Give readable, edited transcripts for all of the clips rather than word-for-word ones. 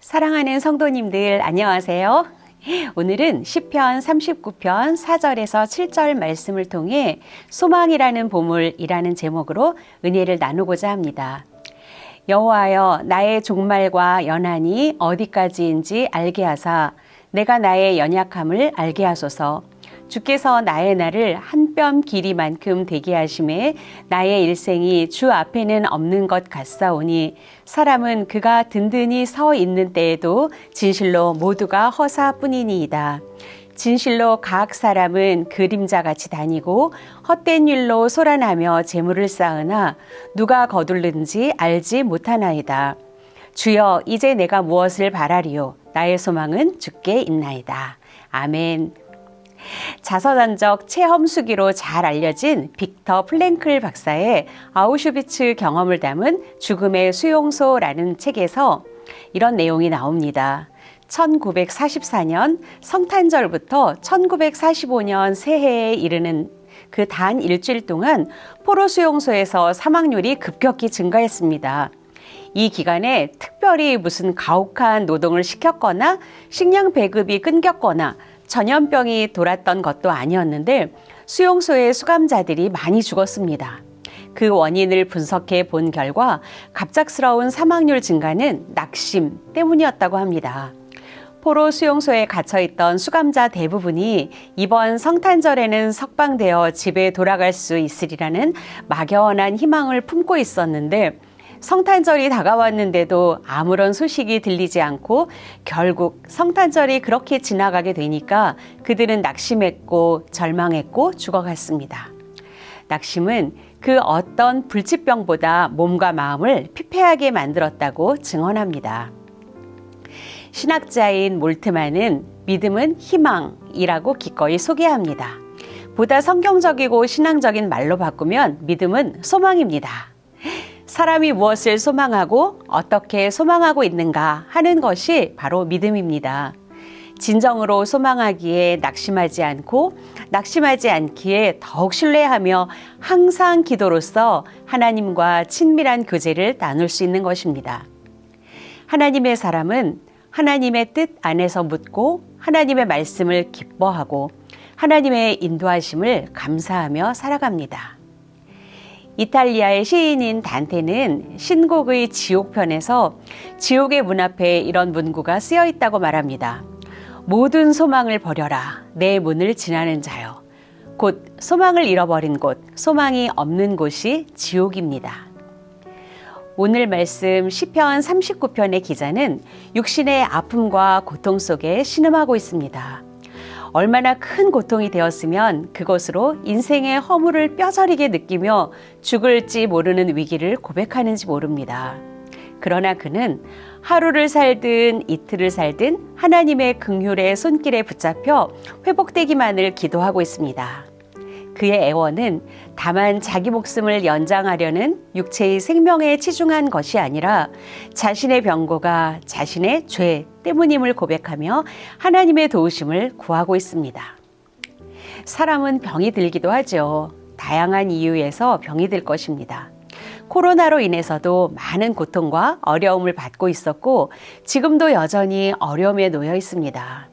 사랑하는 성도님들 안녕하세요. 오늘은 시편 39편 4절에서 7절 말씀을 통해 소망이라는 보물이라는 제목으로 은혜를 나누고자 합니다. 여호와여, 나의 종말과 연한이 어디까지인지 알게 하사 내가 나의 연약함을 알게 하소서. 주께서 나의 날을 한 뼘 길이만큼 되게 하심에 나의 일생이 주 앞에는 없는 것 같사오니 사람은 그가 든든히 서 있는 때에도 진실로 모두가 허사뿐이니이다. 진실로 각 사람은 그림자같이 다니고 헛된 일로 소란하며 재물을 쌓으나 누가 거둘는지 알지 못하나이다. 주여, 이제 내가 무엇을 바라리요? 나의 소망은 주께 있나이다. 아멘. 자서전적 체험수기로 잘 알려진 빅터 플랭클 박사의 아우슈비츠 경험을 담은 죽음의 수용소라는 책에서 이런 내용이 나옵니다. 1944년 성탄절부터 1945년 새해에 이르는 그 단 일주일 동안 포로 수용소에서 사망률이 급격히 증가했습니다. 이 기간에 특별히 무슨 가혹한 노동을 시켰거나 식량 배급이 끊겼거나 전염병이 돌았던 것도 아니었는데 수용소의 수감자들이 많이 죽었습니다. 그 원인을 분석해 본 결과 갑작스러운 사망률 증가는 낙심 때문이었다고 합니다. 포로 수용소에 갇혀있던 수감자 대부분이 이번 성탄절에는 석방되어 집에 돌아갈 수 있으리라는 막연한 희망을 품고 있었는데 성탄절이 다가왔는데도 아무런 소식이 들리지 않고 결국 성탄절이 그렇게 지나가게 되니까 그들은 낙심했고 절망했고 죽어갔습니다. 낙심은 그 어떤 불치병보다 몸과 마음을 피폐하게 만들었다고 증언합니다. 신학자인 몰트만은 믿음은 희망이라고 기꺼이 소개합니다. 보다 성경적이고 신앙적인 말로 바꾸면 믿음은 소망입니다. 사람이 무엇을 소망하고 어떻게 소망하고 있는가 하는 것이 바로 믿음입니다. 진정으로 소망하기에 낙심하지 않고 낙심하지 않기에 더욱 신뢰하며 항상 기도로서 하나님과 친밀한 교제를 나눌 수 있는 것입니다. 하나님의 사람은 하나님의 뜻 안에서 묻고 하나님의 말씀을 기뻐하고 하나님의 인도하심을 감사하며 살아갑니다. 이탈리아의 시인인 단테는 신곡의 지옥편에서 지옥의 문 앞에 이런 문구가 쓰여 있다고 말합니다. 모든 소망을 버려라, 내 문을 지나는 자여. 곧 소망을 잃어버린 곳, 소망이 없는 곳이 지옥입니다. 오늘 말씀 시편 39편의 기자는 육신의 아픔과 고통 속에 신음하고 있습니다. 얼마나 큰 고통이 되었으면 그것으로 인생의 허물을 뼈저리게 느끼며 죽을지 모르는 위기를 고백하는지 모릅니다. 그러나 그는 하루를 살든 이틀을 살든 하나님의 긍휼의 손길에 붙잡혀 회복되기만을 기도하고 있습니다. 그의 애원은 다만 자기 목숨을 연장하려는 육체의 생명에 치중한 것이 아니라 자신의 병고가 자신의 죄 때문임을 고백하며 하나님의 도우심을 구하고 있습니다. 사람은 병이 들기도 하죠. 다양한 이유에서 병이 들 것입니다. 코로나로 인해서도 많은 고통과 어려움을 받고 있었고 지금도 여전히 어려움에 놓여 있습니다.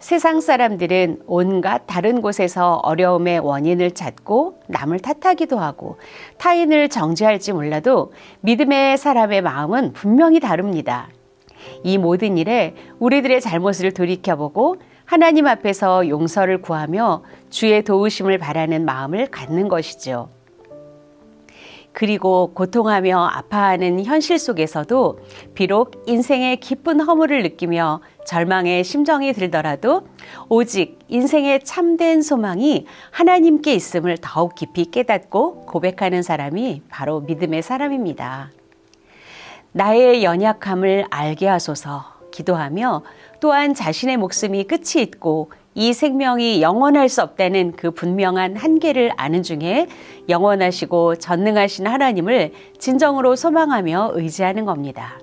세상 사람들은 온갖 다른 곳에서 어려움의 원인을 찾고 남을 탓하기도 하고 타인을 정죄할지 몰라도 믿음의 사람의 마음은 분명히 다릅니다. 이 모든 일에 우리들의 잘못을 돌이켜보고 하나님 앞에서 용서를 구하며 주의 도우심을 바라는 마음을 갖는 것이죠. 그리고 고통하며 아파하는 현실 속에서도 비록 인생의 깊은 허물을 느끼며 절망의 심정이 들더라도 오직 인생의 참된 소망이 하나님께 있음을 더욱 깊이 깨닫고 고백하는 사람이 바로 믿음의 사람입니다. 나의 연약함을 알게 하소서 기도하며 또한 자신의 목숨이 끝이 있고 이 생명이 영원할 수 없다는 그 분명한 한계를 아는 중에 영원하시고 전능하신 하나님을 진정으로 소망하며 의지하는 겁니다.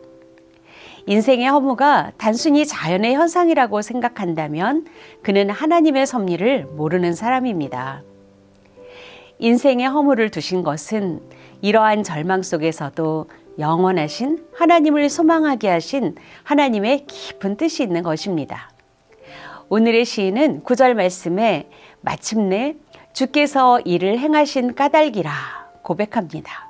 인생의 허무가 단순히 자연의 현상이라고 생각한다면 그는 하나님의 섭리를 모르는 사람입니다. 인생의 허물을 두신 것은 이러한 절망 속에서도 영원하신 하나님을 소망하게 하신 하나님의 깊은 뜻이 있는 것입니다. 오늘의 시인은 9절 말씀에 마침내 주께서 이를 행하신 까닭이라 고백합니다.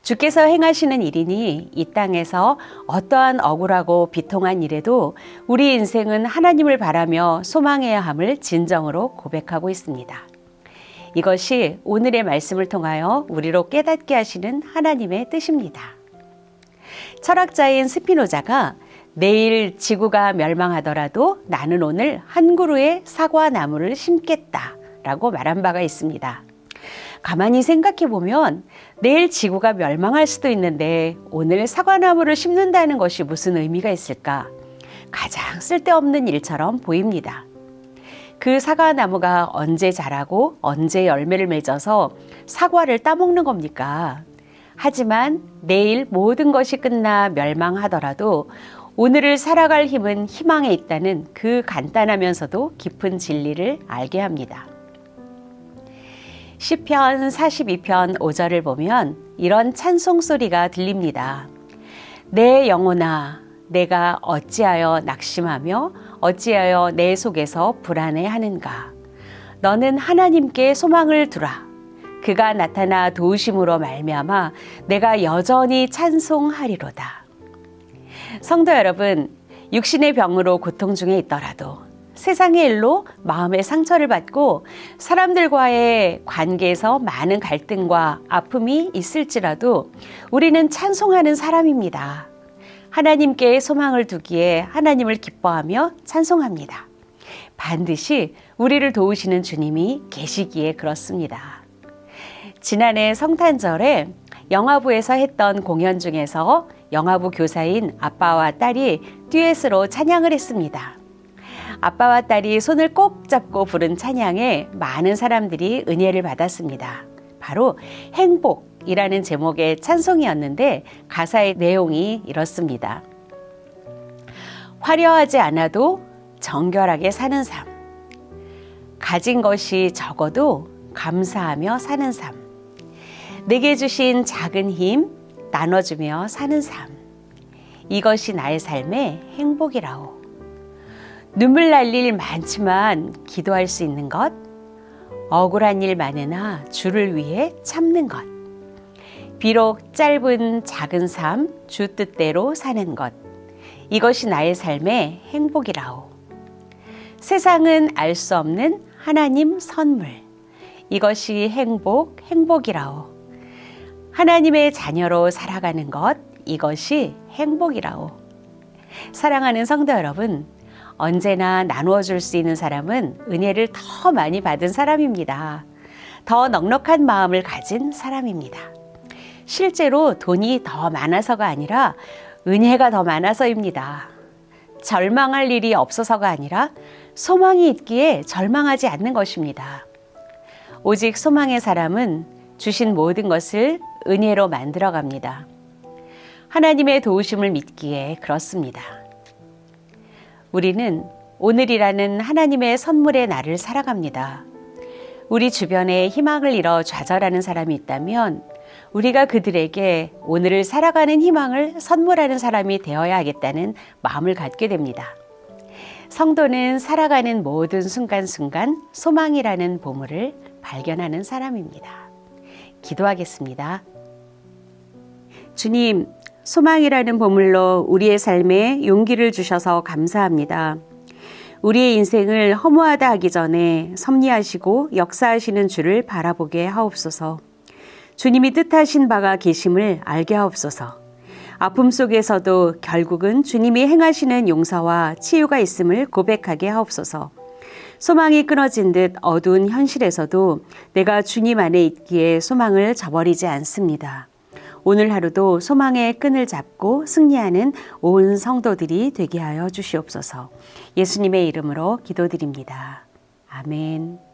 주께서 행하시는 일이니 이 땅에서 어떠한 억울하고 비통한 일에도 우리 인생은 하나님을 바라며 소망해야 함을 진정으로 고백하고 있습니다. 이것이 오늘의 말씀을 통하여 우리로 깨닫게 하시는 하나님의 뜻입니다. 철학자인 스피노자가 내일 지구가 멸망하더라도 나는 오늘 한 그루의 사과 나무를 심겠다라고 말한 바가 있습니다. 가만히 생각해 보면 내일 지구가 멸망할 수도 있는데 오늘 사과나무를 심는다는 것이 무슨 의미가 있을까? 가장 쓸데없는 일처럼 보입니다. 그 사과나무가 언제 자라고 언제 열매를 맺어서 사과를 따먹는 겁니까? 하지만 내일 모든 것이 끝나 멸망하더라도 오늘을 살아갈 힘은 희망에 있다는 그 간단하면서도 깊은 진리를 알게 합니다. 시편 42편 5절을 보면 이런 찬송 소리가 들립니다. 내 영혼아, 내가 어찌하여 낙심하며 어찌하여 내 속에서 불안해하는가? 너는 하나님께 소망을 두라. 그가 나타나 도우심으로 말미암아 내가 여전히 찬송하리로다. 성도 여러분, 육신의 병으로 고통 중에 있더라도 세상의 일로 마음의 상처를 받고 사람들과의 관계에서 많은 갈등과 아픔이 있을지라도 우리는 찬송하는 사람입니다. 하나님께 소망을 두기에 하나님을 기뻐하며 찬송합니다. 반드시 우리를 도우시는 주님이 계시기에 그렇습니다. 지난해 성탄절에 영화부에서 했던 공연 중에서 영화부 교사인 아빠와 딸이 듀엣으로 찬양을 했습니다. 아빠와 딸이 손을 꼭 잡고 부른 찬양에 많은 사람들이 은혜를 받았습니다. 바로 행복이라는 제목의 찬송이었는데 가사의 내용이 이렇습니다. 화려하지 않아도 정결하게 사는 삶. 가진 것이 적어도 감사하며 사는 삶. 내게 주신 작은 힘 나눠주며 사는 삶. 이것이 나의 삶의 행복이라오. 눈물 날 일 많지만 기도할 수 있는 것, 억울한 일 많으나 주를 위해 참는 것, 비록 짧은 작은 삶, 주 뜻대로 사는 것, 이것이 나의 삶의 행복이라오. 세상은 알 수 없는 하나님 선물, 이것이 행복이라오. 하나님의 자녀로 살아가는 것, 이것이 행복이라오. 사랑하는 성도 여러분, 언제나 나누어 줄 수 있는 사람은 은혜를 더 많이 받은 사람입니다. 더 넉넉한 마음을 가진 사람입니다. 실제로 돈이 더 많아서가 아니라 은혜가 더 많아서입니다. 절망할 일이 없어서가 아니라 소망이 있기에 절망하지 않는 것입니다. 오직 소망의 사람은 주신 모든 것을 은혜로 만들어 갑니다. 하나님의 도우심을 믿기에 그렇습니다. 우리는 오늘이라는 하나님의 선물의 날을 살아갑니다. 우리 주변에 희망을 잃어 좌절하는 사람이 있다면 우리가 그들에게 오늘을 살아가는 희망을 선물하는 사람이 되어야 하겠다는 마음을 갖게 됩니다. 성도는 살아가는 모든 순간순간 소망이라는 보물을 발견하는 사람입니다. 기도하겠습니다. 주님, 소망이라는 보물로 우리의 삶에 용기를 주셔서 감사합니다. 우리의 인생을 허무하다 하기 전에 섭리하시고 역사하시는 주를 바라보게 하옵소서. 주님이 뜻하신 바가 계심을 알게 하옵소서. 아픔 속에서도 결국은 주님이 행하시는 용서와 치유가 있음을 고백하게 하옵소서. 소망이 끊어진 듯 어두운 현실에서도 내가 주님 안에 있기에 소망을 저버리지 않습니다. 오늘 하루도 소망의 끈을 잡고 승리하는 온 성도들이 되게 하여 주시옵소서. 예수님의 이름으로 기도드립니다. 아멘.